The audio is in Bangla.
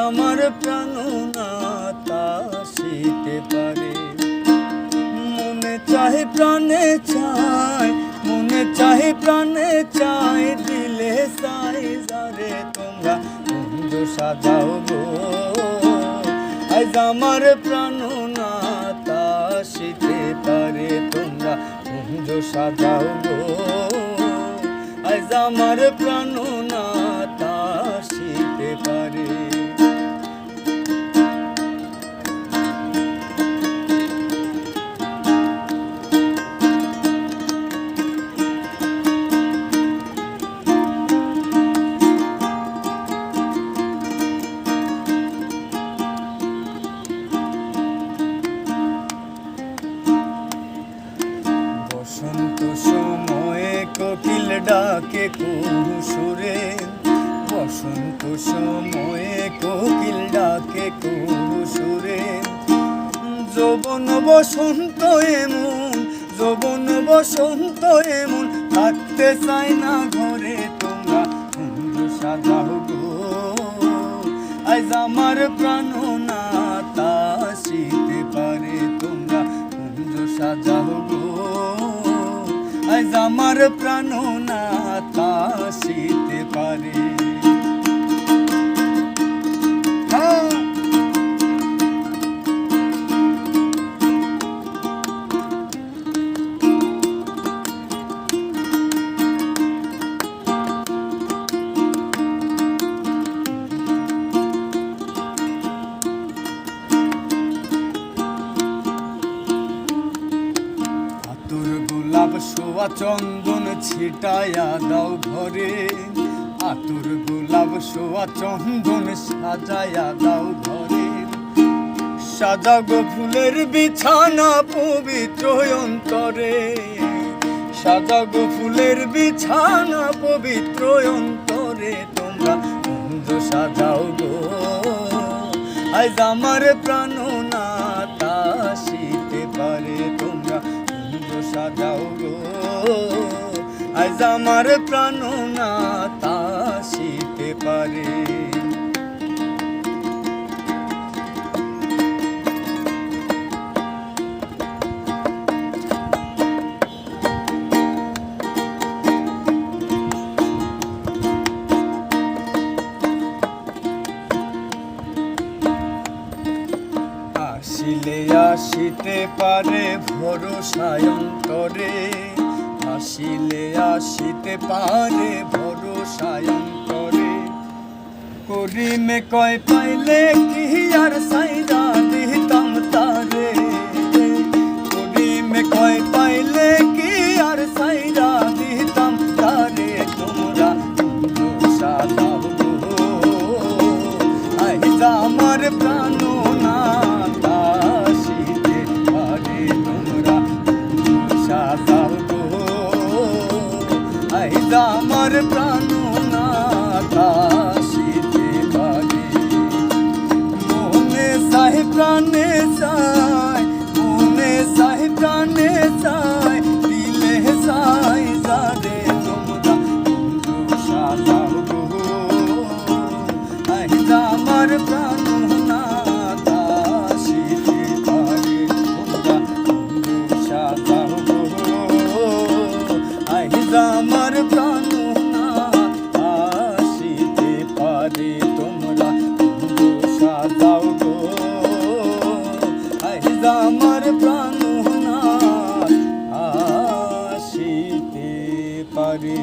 আমার প্রাণনাথ আসিতে পারে। মনে চাহে প্রাণে চায়, মনে চাহে প্রাণে চায়, দিলে চাই যারে তোমরা কুঞ্জ সাজাও গো। আজ আমার প্রাণনাথ আসিতে পারে, তোমরা কুঞ্জ সাজাও গো। আজ আমার প্রাণনাথ আসিতে পারে। বসন্ত সময়ে কোকিল ডাকে কুহু সুরে, বসন্ত সময়ে কোকিল ডাকে কুহু সুরে। যৌবন বসন্ত এমন, যৌবন বসন্ত এমন, থাকতে চাই না ঘরে তোমরা কুঞ্জ সাজাও গো। আজ আমার প্রাণনাথ আসিতে পারে, তোমরা কুঞ্জ সাজাও গো। আজ আমার প্রাণনাথ আসিতে পারে। গোলাপ শোয়া চন্দন ছিটায়া দাও ঘরে, আতুর গোলাপ শোয়া চন্দন সাজায়া দাও ঘরে। সাজা গো ফুলের বিছানা পবিত্র অন্তরে, সাজা গো ফুলের বিছানা পবিত্র অন্তরে, তোমরা কুঞ্জ সাজাও গো। আজ আমার প্রাণনাথ আসিতে পারে, তোমরা কুঞ্জ সাজাও গো। আজ আমার প্রাণনাথ আসিতে পারে। আসিলে আসিতে পারে ভরসায় অন্তরে, আসিলে আসিতে পারে ভরসায় অন্তরে। করিমে কয় পাইলে কি আর সাইরা দিতাম তারে, করিমে কয় পাইলে কি আর সাইরা দিতাম তারে। তোমরা কুঞ্জ সাজাও গো। আজ আমার প্রাণনাথ আসিতে পারে, তোমরা কুঞ্জ সাজাও গো। আজ আমার প্রাণনাথ আসিতে পারে। মনে চাহে প্রাণে চায়, মনে চাহে প্রাণে চায়, দিলে চাই যারে তোমরা কুঞ্জ সাজাও গো। আজ আমার প্রাণনাথ আসিতে পারে, তোমরা কুঞ্জ সাজাও গো। আজ আমার প্রাণনাথ আসিতে পারে, তোমরা কুঞ্জ সাজাও গো। আজ আমার প্রাণনাথ আসিতে পারে।